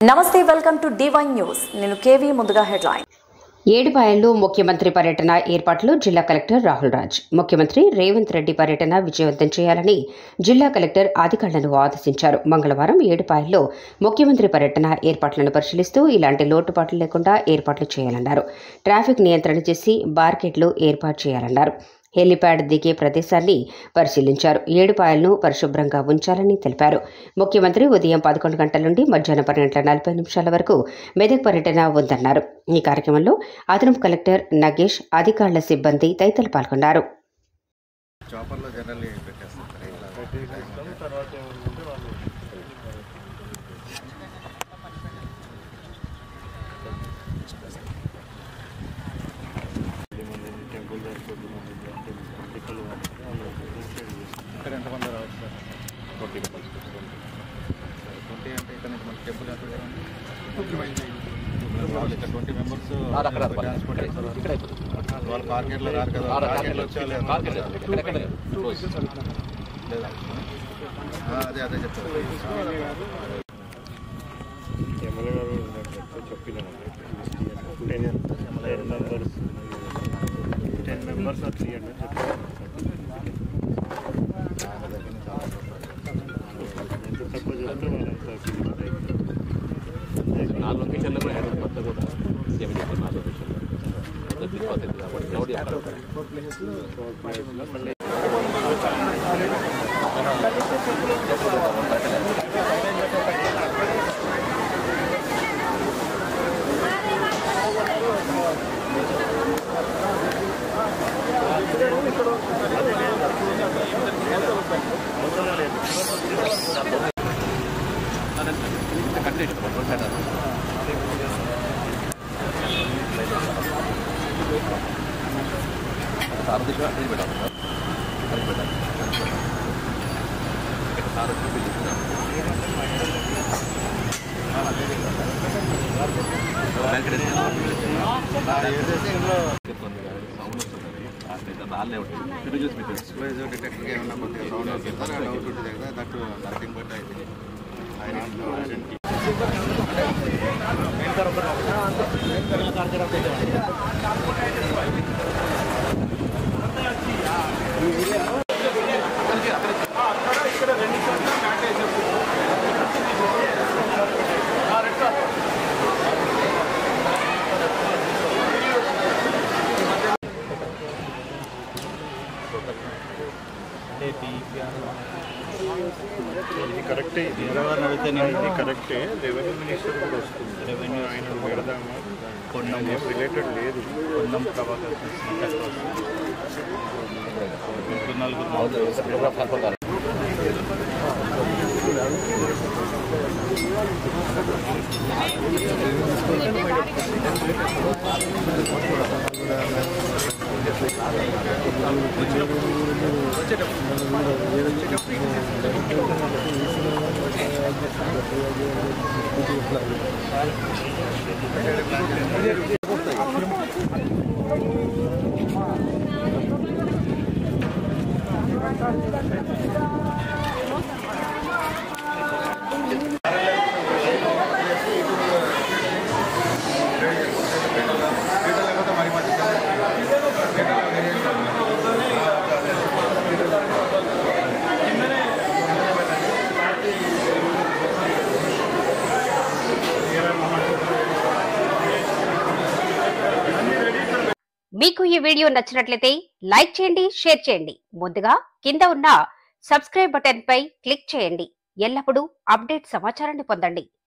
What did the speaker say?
నమస్తే, welcome to D1 news. నేను KV. ముందుగా హెడ్లైన్. ఏడుపాయల్లో ముఖ్యమంత్రి పర్యటన ఏర్పాట్లు జిల్లా కలెక్టర్ రాహుల్ రాజ్. ముఖ్యమంత్రి రేవంత్ రెడ్డి పర్యటన విజయవంతం చేయాలని జిల్లా కలెక్టర్ అధికారులను ఆదేశించారు. మంగళవారం ఏడుపాయల్లో ముఖ్యమంత్రి పర్యటన ఏర్పాట్లను పరిశీలిస్తూ ఇలాంటి లోటుపాట్లు లేకుండా ఏర్పాట్లు చేయాలన్నారు. ట్రాఫిక్ నియంత్రణ చేసి బార్కెట్లు ఏర్పాటు చేయాలన్నారు. హెలిప్యాడ్ దిగే ప్రదేశాన్ని పరిశీలించారు. ఏడుపాయలను పరిశుభ్రంగా ఉంచాలని తెలిపారు. ముఖ్యమంత్రి ఉదయం 11 గంటల నుండి మధ్యాహ్నం 12:40 వరకు మెదక్ పర్యటన ఉందన్నారు. ఈ కార్యక్రమంలో అదనపు కలెక్టర్ నగేష్, అధికారుల సిబ్బంది తదితరులు పాల్గొన్నారు. ఇక్కడ ఎంతమంది రావచ్చు సార్? 20 మెంబర్స్. 20 అంటే ఇక్కడ నుంచి మన టెంపుల్ ఎంత కదండి? ఇక్కడ 20 మెంబర్స్ ట్రాన్స్పోర్ట్ చేస్తారు. వాళ్ళు కార్కెట్లో రారు కదా, కార్కెట్లో వచ్చేవాళ్ళు లేదా? అదే చెప్తారు. ఎమ్మెల్యే గారు చెప్పినామండి 10 మెంబర్స్ వచ్చి నాలుగు లొకేషన్లో కూడా హైదరాబాద్ కొత్త కూడా సేమ్ చెప్పారు. 4 లొకేషన్లో తీసుకొస్తుంది కాబట్టి క్రౌడ్ డిటెక్టర్గా ఏమన్నా కొద్దిగా సౌండ్ వస్తుంది సార్. డౌట్ ఉంటుంది కదా, దట్ నథింగ్ బట్ ఇది కరెక్టే. ఎవరెవరిని అడిగితే నేను ఇది కరెక్టే. రెవెన్యూ మినిస్టర్ కూడా వస్తుంది. రెవెన్యూ ఆయన పెడదామా, కొన్నం రిలేటెడ్ లేదు. కొన్నం ప్రభాకర్ మీకు ఈ వీడియో నచ్చినట్లయితే లైక్ చేయండి, షేర్ చేయండి. ముందుగా కింద ఉన్న సబ్స్క్రైబ్ బటన్ పై క్లిక్ చేయండి. ఎల్లప్పుడూ అప్డేట్ సమాచారాన్ని పొందండి.